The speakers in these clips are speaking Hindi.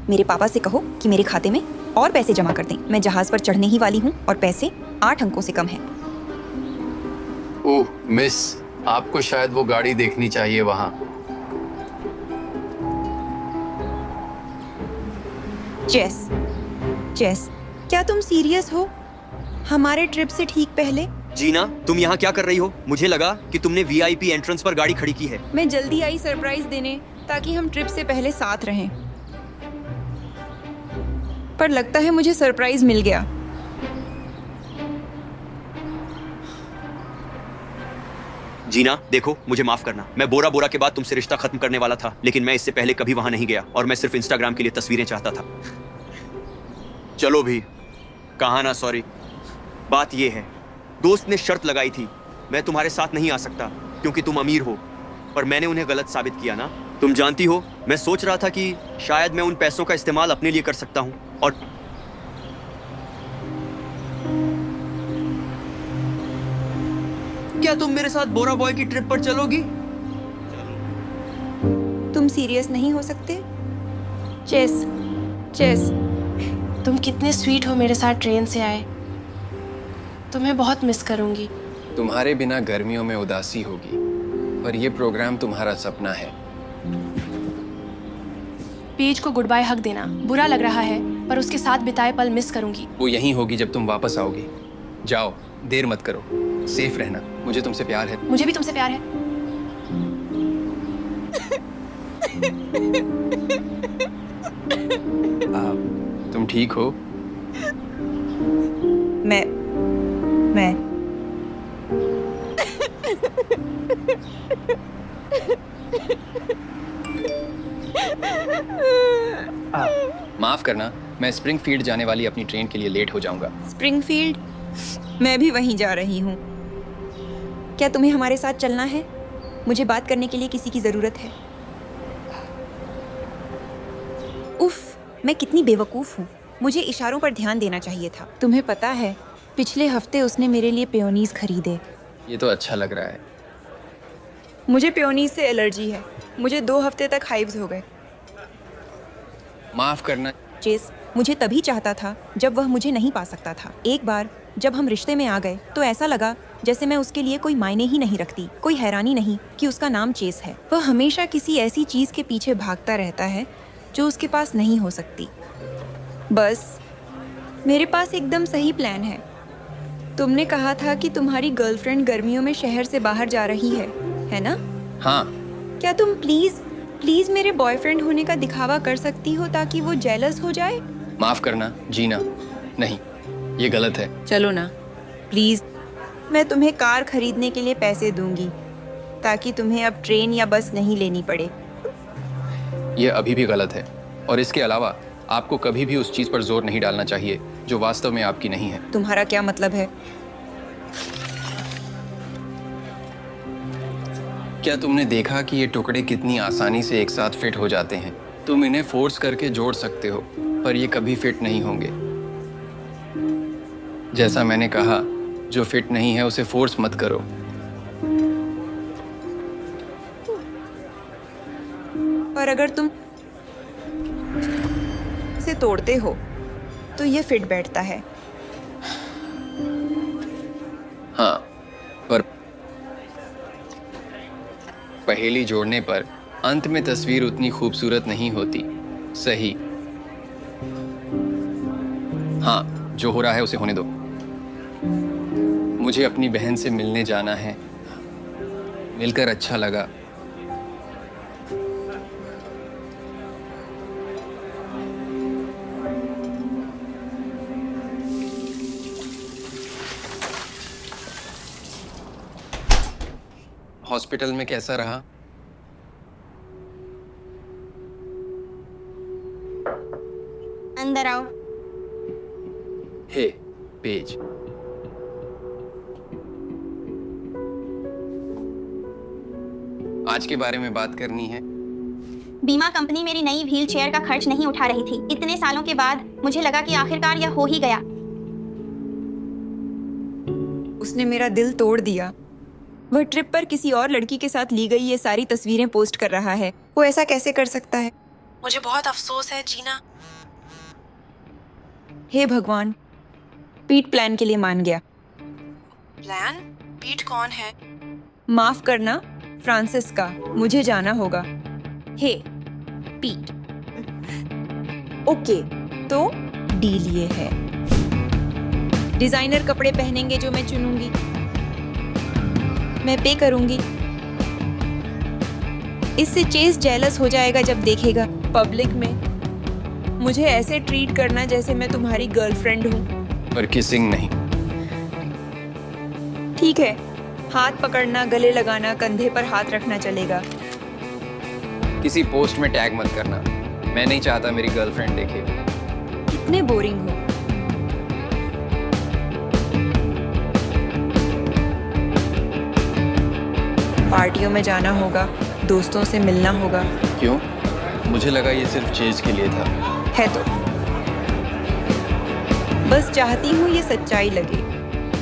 मेरे पापा से कहो कि मेरे खाते में और पैसे जमा कर दें। मैं जहाज पर चढ़ने ही वाली हूँ और पैसे 8 अंकों से कम हैं। ओह मिस, आपको शायद वो गाड़ी देखनी चाहिए वहाँ। चेस, क्या तुम सीरियस हो? हमारे ट्रिप से ठीक पहले? जीना, तुम यहाँ क्या कर रही हो? मुझे लगा कि तुमने वीआईपी एंट्रेंस पर गाड़ी खड़ी की है। मैं जल्दी आई सरप्राइज देने ताकि हम ट्रिप से पहले साथ रहें, पर लगता है मुझे सरप्राइज मिल गया। जीना देखो, मुझे माफ करना। मैं बोरा बोरा के बाद तुमसे रिश्ता खत्म करने वाला था, लेकिन मैं इससे पहले कभी वहां नहीं गया और मैं सिर्फ इंस्टाग्राम के लिए तस्वीरें चाहता था। चलो भी, कहा ना सॉरी। बात यह है, दोस्त ने शर्त लगाई थी, मैं तुम्हारे साथ नहीं आ सकता क्योंकि तुम अमीर हो, पर मैंने उन्हें गलत साबित किया ना। तुम जानती हो, मैं सोच रहा था कि शायद मैं उन पैसों का इस्तेमाल अपने लिए कर सकता हूँ। और क्या तुम मेरे साथ बोरा बॉय की ट्रिप पर चलोगी? तुम सीरियस नहीं हो सकते? चेस, तुम कितने स्वीट हो, मेरे साथ ट्रेन से आए। तुम्हें बहुत मिस करूंगी। तुम्हारे बिना गर्मियों में उदासी होगी, पर यह प्रोग्राम तुम्हारा सपना है। पेज को गुड बाय हक देना बुरा लग रहा है, पर उसके साथ बिताए पल मिस करूंगी। वो यहीं होगी जब तुम वापस आओगी। जाओ, देर मत करो, सेफ रहना। मुझे तुमसे प्यार है। मुझे भी तुमसे प्यार है। तुम ठीक हो? मैं माफ करना, मैं स्प्रिंगफील्ड जाने वाली अपनी ट्रेन के लिए लेट हो जाऊंगा। स्प्रिंगफील्ड? मैं भी वहीं जा रही हूँ। क्या तुम्हें हमारे साथ चलना है? मुझे बात करने के लिए किसी की जरूरत है। उफ, मैं कितनी बेवकूफ हूँ। मुझे इशारों पर ध्यान देना चाहिए था। तुम्हें पता है, पिछले हफ्ते उसने मेरे लिए पेयोनीज खरीदे। ये तो अच्छा लग रहा है। मुझे पेयोनीज से एलर्जी है। मुझे 2 हफ्ते तक हाइव्स हो गए। माफ करना। चेस मुझे तभी चाहता था जब वह मुझे नहीं पा सकता था। एक बार जब हम रिश्ते में आ गए तो ऐसा लगा जैसे मैं उसके लिए कोई मायने ही नहीं रखती। कोई हैरानी नहीं कि उसका नाम चेस है। वह हमेशा किसी ऐसी चीज के पीछे भागता रहता है जो उसके पास नहीं हो सकती। बस मेरे पास एकदम सही प्लान है। तुमने कहा था कि तुम्हारी गर्लफ्रेंड गर्मियों में शहर से बाहर जा रही है ना? हाँ। क्या तुम प्लीज मेरे बॉयफ्रेंड होने का दिखावा कर सकती हो ताकि वो जेलस हो जाए? माफ करना जीना, नहीं, ये गलत है। चलो ना प्लीज। मैं तुम्हें कार खरीदने के लिए पैसे दूंगी ताकि तुम्हें अब ट्रेन या बस नहीं लेनी पड़े। ये अभी भी गलत है, और इसके अलावा आपको कभी भी उस चीज पर जोर नहीं डालना चाहिए जो वास्तव में आपकी नहीं है। तुम्हारा क्या मतलब है? क्या तुमने देखा कि ये टुकड़े कितनी आसानी से एक साथ फिट हो जाते हैं? तुम इन्हें फोर्स करके जोड़ सकते हो, पर ये कभी फिट नहीं होंगे। जैसा मैंने कहा, जो फिट नहीं है उसे फोर्स मत करो। पर अगर तुम इसे तोड़ते हो तो ये फिट बैठता है। हाँ, पर पहेली जोड़ने पर अंत में तस्वीर उतनी खूबसूरत नहीं होती। सही। हाँ, जो हो रहा है उसे होने दो। मुझे अपनी बहन से मिलने जाना है। मिलकर अच्छा लगा। हॉस्पिटल में कैसा रहा? अंदर आओ। हे पेज, आज के बारे में बात करनी है। बीमा कंपनी मेरी नई व्हील चेयर का खर्च नहीं उठा रही थी। इतने सालों के बाद मुझे लगा कि आखिरकार यह हो ही गया। उसने मेरा दिल तोड़ दिया। वह ट्रिप पर किसी और लड़की के साथ ली गई ये सारी तस्वीरें पोस्ट कर रहा है। वो ऐसा कैसे कर सकता है? मुझे बहुत अफसोस है जीना, हे भगवान, पीट प्लान के लिए मान गया। प्लान? पीट कौन है? माफ करना, फ्रांसिस्का, मुझे जाना होगा। हे पीट। ओके, तो डील ये है, डिजाइनर कपड़े पहनेंगे जो मैं चुनूंगी, मैं पे करूंगी। इससे चेस जेलस हो जाएगा जब देखेगा पब्लिक में मुझे ऐसे ट्रीट करना जैसे मैं तुम्हारी गर्लफ्रेंड हूँ। पर किसिंग नहीं। ठीक है, हाथ पकड़ना, गले लगाना, कंधे पर हाथ रखना चलेगा। किसी पोस्ट में टैग मत करना, मैं नहीं चाहता मेरी गर्लफ्रेंड देखे। कितने बोरिंग हो। पार्टियों में जाना होगा, दोस्तों से मिलना होगा। क्यों? मुझे लगा ये सिर्फ चेज के लिए था। है तो बस चाहती हूँ ये सच्चाई लगे,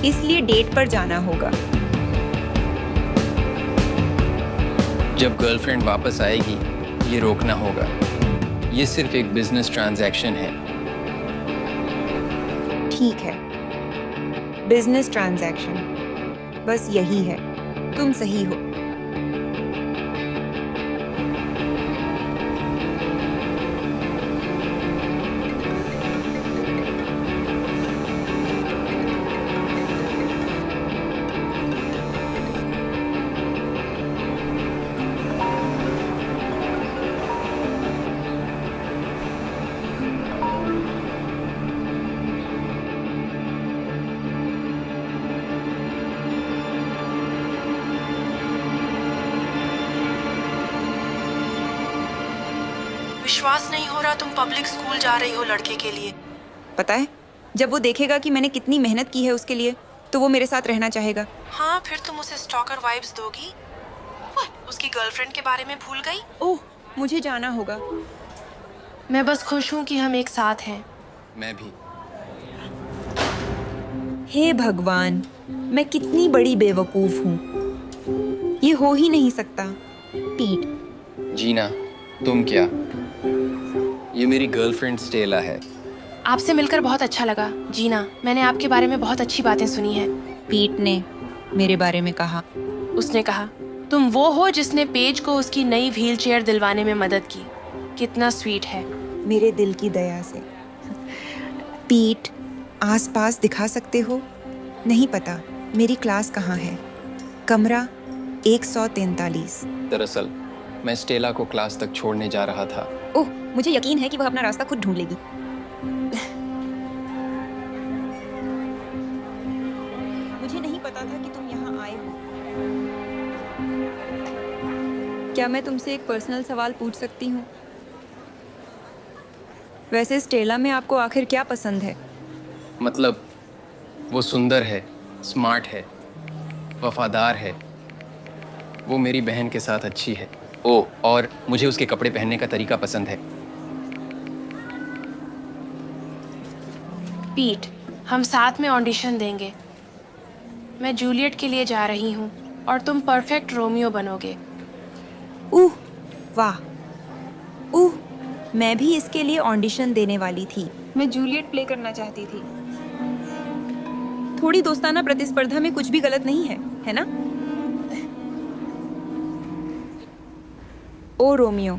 इसलिए डेट पर जाना होगा। जब गर्लफ्रेंड वापस आएगी ये रोकना होगा। ये सिर्फ एक बिजनेस ट्रांजैक्शन है। ठीक है, बिजनेस ट्रांजैक्शन, बस यही है। तुम सही हो। विश्वास नहीं हो रहा तुम पब्लिक स्कूल जा रही हो लड़के के लिए। पता है, जब वो देखेगा कि मैंने कितनी मेहनत की है उसके लिए, तो वो मेरे साथ रहना चाहेगा। हाँ, फिर तुम उसे स्टॉकर वाइब्स दोगी। उसकी गर्लफ्रेंड के बारे में भूल गई? ओह, मुझे जाना होगा। मैं बस खुश हूँ कि हम एक साथ हैं। मैं भी। हे भगवान, मैं कितनी बड़ी बेवकूफ हूँ। ये हो ही नहीं सकता। पीट। जीना, तुम क्या? ये मेरी गर्लफ्रेंड स्टेला है। आपसे मिलकर बहुत अच्छा लगा जीना। मैंने आपके बारे में बहुत अच्छी बातें सुनी हैं। पीट ने मेरे बारे में कहा। उसने कहा तुम वो हो जिसने पेज को उसकी नई व्हील चेयर दिलवाने में मदद की। कितना स्वीट है। मेरे दिल की दया से। पीट, आसपास दिखा सकते हो? नहीं पता मेरी क्लास कहाँ है। कमरा 143। दरअसल मैं स्टेला को क्लास तक छोड़ने जा रहा था। ओह, मुझे यकीन है कि वह अपना रास्ता खुद ढूंढ लेगी। मुझे नहीं पता था कि तुम यहाँ आए हो। क्या मैं तुमसे एक पर्सनल सवाल पूछ सकती हूँ? वैसे स्टेला में आपको आखिर क्या पसंद है? मतलब वो सुंदर है, स्मार्ट है, वफादार है, वो मेरी बहन के साथ अच्छी है। ओह, और मुझे उसके कपड़े पहनने का तरीका पसंद है। पीट, हम साथ में ऑडिशन देंगे। मैं जूलियट के लिए जा रही हूँ और तुम परफेक्ट रोमियो बनोगे। उह, वाह। उह, मैं भी इसके लिए ऑडिशन देने वाली थी। मैं जूलियट प्ले करना चाहती थी। थोड़ी दोस्ताना प्रतिस्पर्धा में कुछ भी गलत नहीं है ना? ओ रोमियो,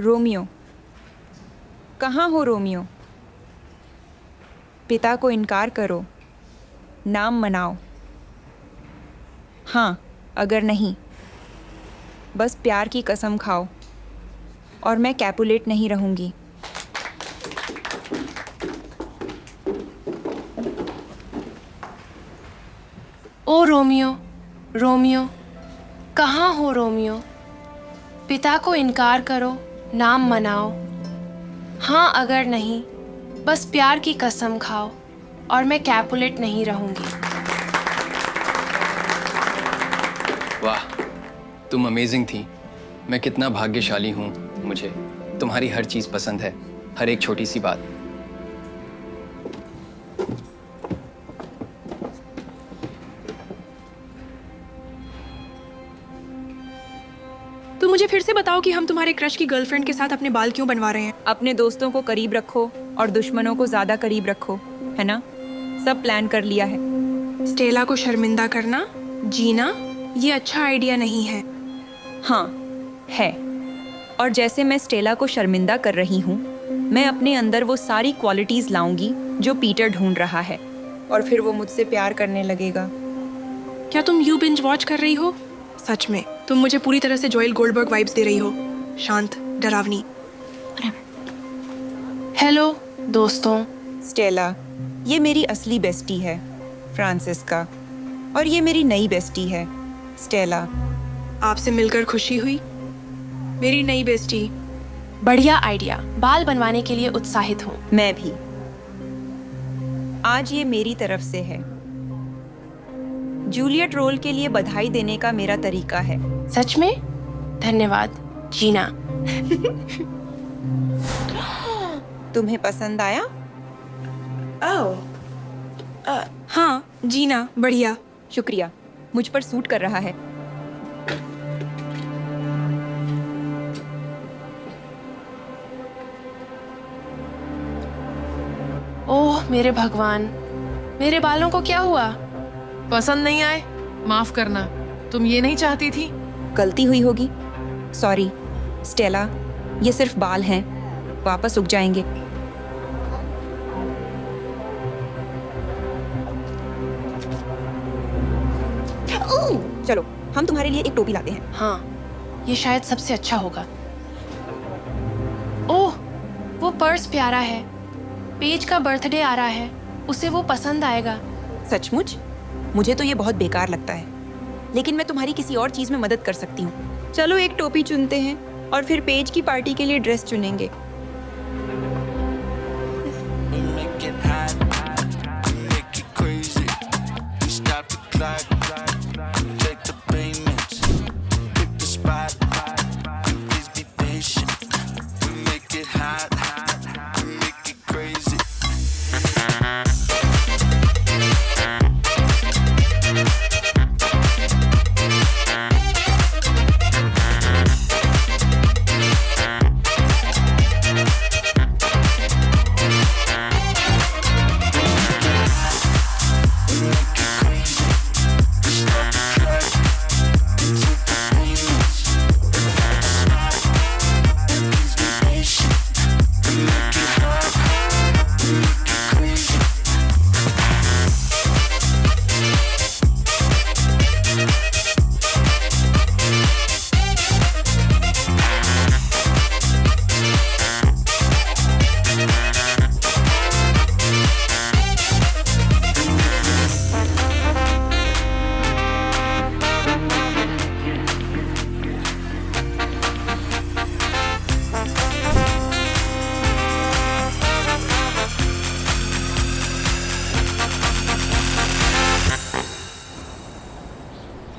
रोमियो, कहाँ हो रोमियो? पिता को इनकार करो, नाम मनाओ। हाँ, अगर नहीं, बस प्यार की कसम खाओ और मैं कैपुलेट नहीं रहूंगी। ओ रोमियो, रोमियो, कहाँ हो रोमियो? पिता को इनकार करो, नाम मनाओ। हाँ, अगर नहीं, बस प्यार की कसम खाओ और मैं कैपुलेट नहीं रहूंगी। वाह, तुम अमेजिंग थी। मैं कितना भाग्यशाली हूँ। मुझे तुम्हारी हर चीज़ पसंद है, हर एक छोटी सी बात। तो मुझे फिर से बताओ कि हम तुम्हारे क्रश की गर्लफ्रेंड के साथ अपने बाल क्यों बनवा रहे हैं? अपने दोस्तों को करीब रखो और दुश्मनों को ज्यादा करीब रखो, है ना? सब प्लान कर लिया है। स्टेला को शर्मिंदा करना, जीना, ये अच्छा आइडिया नहीं है। हाँ, है। और जैसे मैं स्टेला को शर्मिंदा कर रही हूँ, मैं अपने अंदर वो सारी क्वालिटीज लाऊंगी जो पीटर ढूंढ रहा है, और फिर वो मुझसे प्यार करने लगेगा। क्या तुम यू बिंज वॉच कर रही हो? सच में तुम मुझे पूरी तरह से जोएल गोल्डबर्ग वाइब्स दे रही हो। शांत, डरावनी। हेलो दोस्तों। स्टेला, ये मेरी असली बेस्टी है, फ्रांसिस्का, और ये मेरी नई बेस्टी है, स्टेला। आपसे मिलकर खुशी हुई, मेरी नई बेस्टी। बढ़िया आइडिया, बाल बनवाने के लिए उत्साहित हूँ। मैं भी। आज ये मेरी तरफ से है। जूलियट रोल के लिए बधाई देने का मेरा तरीका है। सच में? धन्यवाद जीना। तुम्हें पसंद आया? हाँ जीना, बढ़िया। शुक्रिया, मुझ पर सूट कर रहा है। ओह मेरे भगवान, मेरे बालों को क्या हुआ? पसंद नहीं आए? माफ करना, तुम ये नहीं चाहती थी। गलती हुई होगी, सॉरी स्टेला। ये सिर्फ बाल हैं, वापस उग जाएंगे। चलो, हम तुम्हारे लिए एक टोपी लाते हैं। हाँ, ये शायद सबसे अच्छा होगा। ओह, वो पर्स प्यारा है। पेज का बर्थडे आ रहा है, उसे वो पसंद आएगा। सचमुच? मुझे तो ये बहुत बेकार लगता है, लेकिन मैं तुम्हारी किसी और चीज में मदद कर सकती हूँ। चलो एक टोपी चुनते हैं और फिर पेज की पार्टी के लिए ड्रेस चुनेंगे।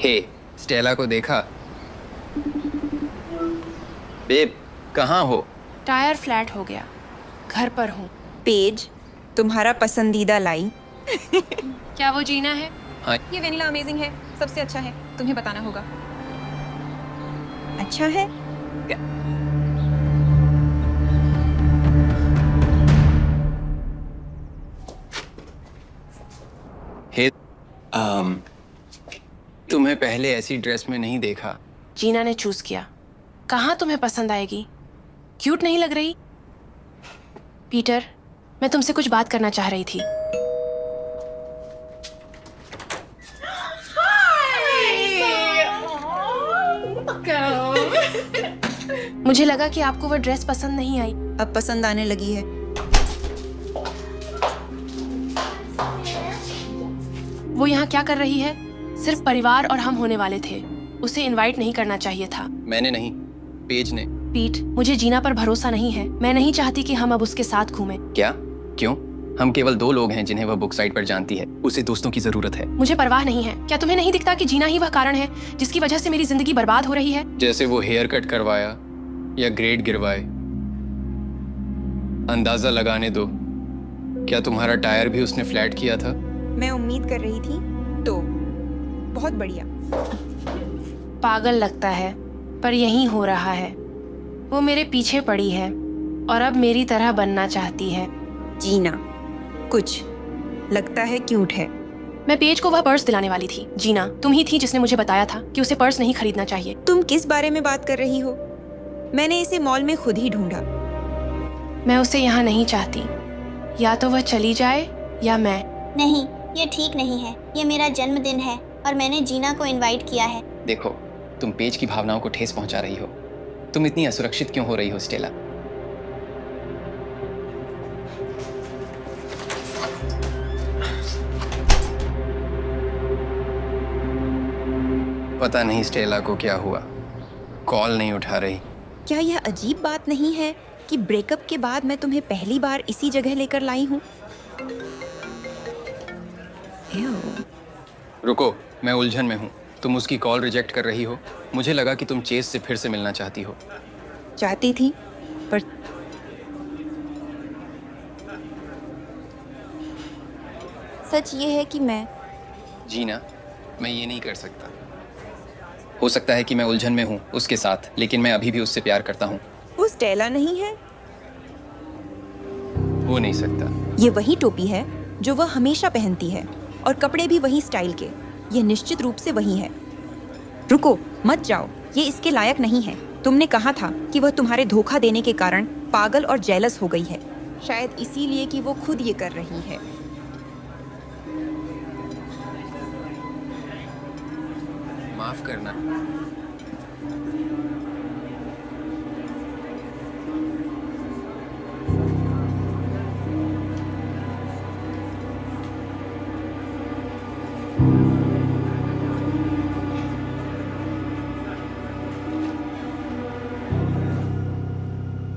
हे, स्टेला को देखा? बेब, कहाँ हो? टायर फ्लैट हो गया, घर पर हूँ। पेज, तुम्हारा पसंदीदा लाई। क्या वो जीना है? हाँ, ये वेनिला अमेजिंग है, सबसे अच्छा है, तुम्हें बताना होगा। अच्छा है? हे, तुम्हें पहले ऐसी ड्रेस में नहीं देखा। जीना ने चूज किया। कहाँ तुम्हें पसंद आएगी? क्यूट नहीं लग रही? पीटर, मैं तुमसे कुछ बात करना चाह रही थी। मुझे लगा कि आपको वो ड्रेस पसंद नहीं आई। अब पसंद आने लगी है। वो यहाँ क्या कर रही है? सिर्फ परिवार और हम होने वाले थे। उसे इनवाइट नहीं करना चाहिए था। मैंने नहीं, पेज ने। पीट, मुझे जीना पर भरोसा नहीं है। मैं नहीं चाहती कि हम अब उसके साथ घूमें। क्या? क्यों? हम केवल 2 लोग हैं जिन्हें वह बुक साइट पर जानती है। उसे दोस्तों की जरूरत है। मुझे परवाह नहीं है। क्या तुम्हें नहीं दिखता कि जीना ही वह कारण है जिसकी वजह से मेरी जिंदगी बर्बाद हो रही है? जैसे वो हेयर कट करवाया या ग्रेड गिरवाए। अंदाजा लगाने दो, क्या तुम्हारा टायर भी उसने फ्लैट किया था? मैं उम्मीद कर रही थी, तो बहुत बढ़िया। पागल लगता है, पर यही हो रहा है। वो मेरे पीछे पड़ी है और अब मेरी तरह बनना चाहती है। जीना कुछ लगता है क्यूट है। मैं पेज को वह पर्स दिलाने वाली थी। जीना, तुम ही थी जिसने मुझे बताया था कि उसे पर्स नहीं खरीदना चाहिए। तुम किस बारे में बात कर रही हो? मैंने इसे मॉल में खुद ही ढूंढा। मैं उसे यहाँ नहीं चाहती। या तो वह चली जाए या मैं। नहीं, ये ठीक नहीं है। ये मेरा जन्मदिन है और मैंने जीना को इनवाइट किया है। देखो, तुम पेज की भावनाओं को ठेस पहुंचा रही हो। तुम इतनी असुरक्षित क्यों हो रही हो स्टेला? पता नहीं स्टेला को क्या हुआ, कॉल नहीं उठा रही। क्या यह अजीब बात नहीं है कि ब्रेकअप के बाद मैं तुम्हें पहली बार इसी जगह लेकर लाई हूँ? रुको, मैं उलझन में हूँ। तुम उसकी कॉल रिजेक्ट कर रही हो। मुझे लगा कि तुम चेस से फिर से मिलना चाहती हो। चाहती थी, पर सच ये है कि मैं जीना, मैं ये नहीं कर सकता। हो सकता है कि मैं उलझन में हूँ उसके साथ, लेकिन मैं अभी भी उससे प्यार करता हूँ। वो स्टेला नहीं है। हो नहीं सकता। ये वही टोपी है जो वह हमेशा पहनती है और कपड़े भी वही स्टाइल के। यह निश्चित रूप से वही है। रुको, मत जाओ, ये इसके लायक नहीं है। तुमने कहा था कि वह तुम्हारे धोखा देने के कारण पागल और जेलस हो गई है, शायद इसीलिए कि वो खुद ये कर रही है। माफ करना।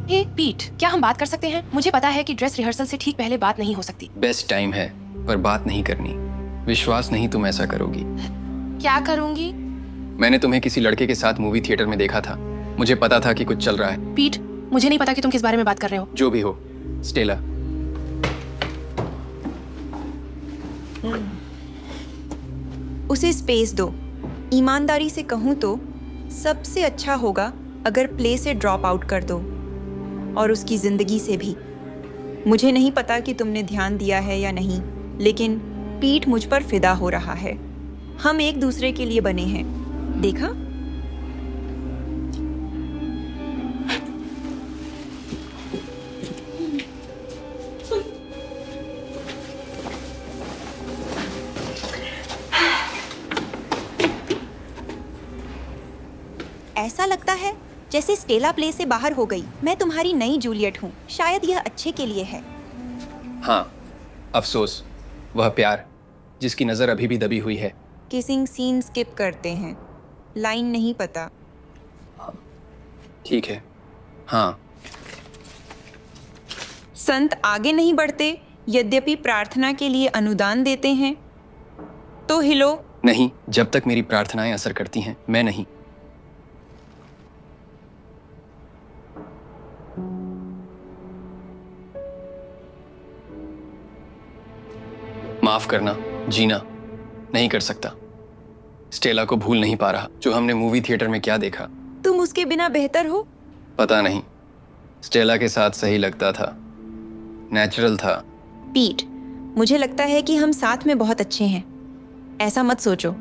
हे पीट, क्या हम बात कर सकते हैं? मुझे पता है कि ड्रेस रिहर्सल से ठीक पहले बात नहीं हो सकती। बेस्ट टाइम है, पर बात नहीं करनी। विश्वास नहीं तुम ऐसा करोगी। क्या करूंगी? मैंने तुम्हें किसी लड़के के साथ मूवी थिएटर में देखा था। मुझे पता था कि कुछ चल रहा है। पीट, मुझे नहीं पता कि तुम किस बारे में बात कर रहे हो। जो भी हो, स्टेला। उसे स्पेस दो। ईमानदारी से कहूँ तो सबसे अच्छा होगा अगर प्ले से ड्रॉप आउट कर दो, और उसकी जिंदगी से भी। मुझे नहीं पता कि तुमने ध्यान दिया है या नहीं, लेकिन पीठ मुझ पर फिदा हो रहा है। हम एक दूसरे के लिए बने हैं, देखा? ऐसा लगता है जैसे स्टेला प्ले से बाहर हो गई। मैं तुम्हारी नई जूलियट हूँ। शायद यह अच्छे के लिए है। हाँ, अफसोस, वह प्यार जिसकी नजर अभी भी दबी हुई है। किसिंग सीन स्किप करते हैं, लाइन नहीं पता। ठीक है। हाँ, संत आगे नहीं बढ़ते, यद्यपि प्रार्थना के लिए अनुदान देते हैं। तो हिलो। नहीं, जब तक मेरी प्रार्थनाएं असर करती हैं, मैं नहीं। माफ करना, जीना नहीं कर सकता। स्टेला को भूल नहीं पा रहा। जो हमने मूवी थिएटर में क्या देखा। तुम उसके बिना बेहतर हो। पता नहीं, स्टेला के साथ सही लगता था, नेचुरल था। पीट, मुझे लगता है कि हम साथ में बहुत अच्छे हैं। ऐसा मत सोचो।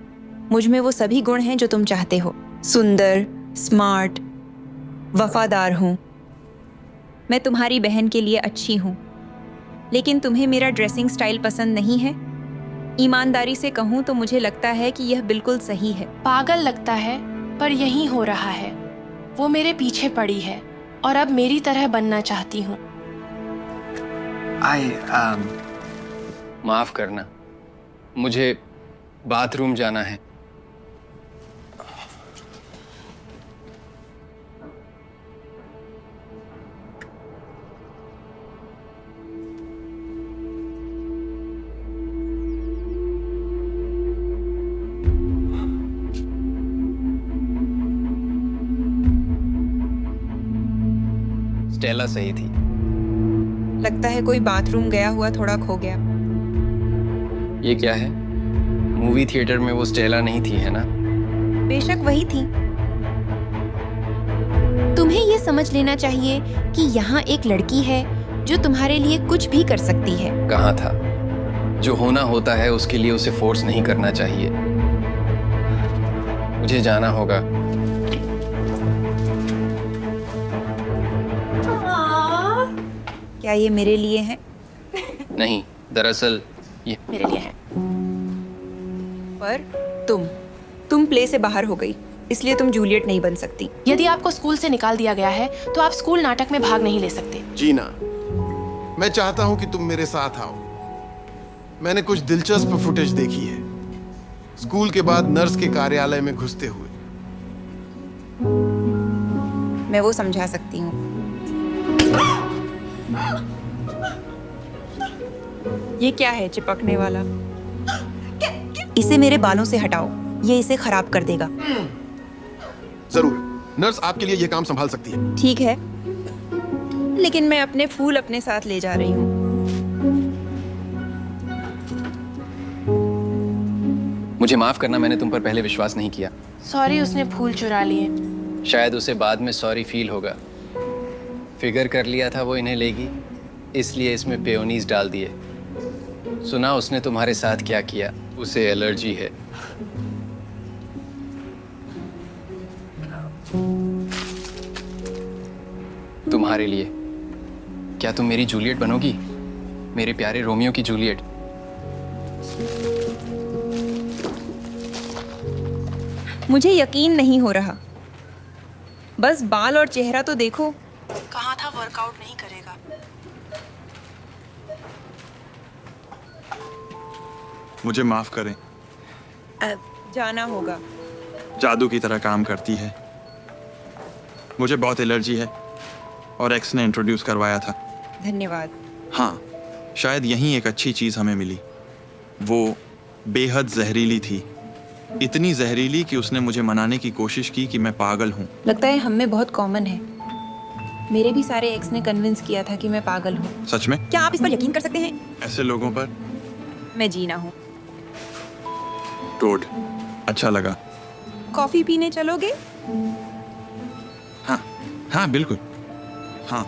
मुझ में वो सभी गुण हैं जो तुम चाहते हो। सुंदर, स्मार्ट, वफादार हूँ। मैं तुम्हारी बहन के लिए अच्छी हूँ, लेकिन तुम्हें मेरा ड्रेसिंग स्टाइल पसंद नहीं है। ईमानदारी से कहूँ तो मुझे लगता है कि यह बिल्कुल सही है। पागल लगता है, पर यही हो रहा है। वो मेरे पीछे पड़ी है और अब मेरी तरह बनना चाहती हूँ। माफ करना, मुझे बाथरूम जाना है। स्टेला सही थी। लगता है कोई बाथरूम गया हुआ थोड़ा खो गया। ये क्या है? मूवी थिएटर में वो स्टेला नहीं थी, है ना? बेशक वही थी। तुम्हें ये समझ लेना चाहिए कि यहाँ एक लड़की है जो तुम्हारे लिए कुछ भी कर सकती है। कहा था, जो होना होता है उसके लिए उसे फोर्स नहीं करना चाहिए। मुझे जाना होगा। क्या ये मेरे लिए है? नहीं, दरअसल ये मेरे लिए है। पर तुम प्ले से बाहर हो गई, इसलिए तुम जूलियट नहीं बन सकती। यदि आपको स्कूल से निकाल दिया गया है तो आप स्कूल नाटक में भाग नहीं ले सकते। जीना, मैं चाहता हूं कि तुम मेरे साथ आओ। मैंने कुछ दिलचस्प फुटेज देखी है, स्कूल के बाद नर्स के कार्यालय में घुसते हुए। मैं वो समझा सकती हूँ। ये क्या है चिपकने वाला? इसे मेरे बालों से हटाओ, ये इसे खराब कर देगा। जरूर, नर्स आपके लिए यह काम संभाल सकती है। ठीक है, लेकिन मैं अपने फूल अपने साथ ले जा रही हूँ। मुझे माफ करना, मैंने तुम पर पहले विश्वास नहीं किया। सॉरी, उसने फूल चुरा लिए। शायद उसे बाद में सॉरी फील होगा। फिगर कर लिया था वो इन्हें लेगी, इसलिए इसमें पेयोनीज डाल दिए। सुना उसने तुम्हारे साथ क्या किया, उसे एलर्जी है। तुम्हारे लिए। क्या तुम मेरी जूलियट बनोगी? मेरे प्यारे रोमियो की जूलियट। मुझे यकीन नहीं हो रहा। बस बाल और चेहरा तो देखो। कहा था वर्कआउट नहीं करेगा। मुझे माफ करें, अब जाना होगा। जादू की तरह काम करती है। मुझे बहुत एलर्जी है और एक्स ने इंट्रोड्यूस करवाया था। धन्यवाद। हाँ, शायद यही एक अच्छी चीज़ हमें मिली। वो बेहद जहरीली थी, इतनी जहरीली कि उसने मुझे मनाने की कोशिश की कि मैं पागल हूँ। लगता है हम में बहुत कॉमन है। मेरे भी सारे एक्स ने कन्विंस किया था कि मैं पागल हूँ। सच में? क्या आप इस पर यकीन कर सकते हैं? ऐसे लोगों पर मैं जीना हूँ। टोड, अच्छा लगा। कॉफी पीने चलोगे? हाँ हाँ, बिल्कुल हाँ।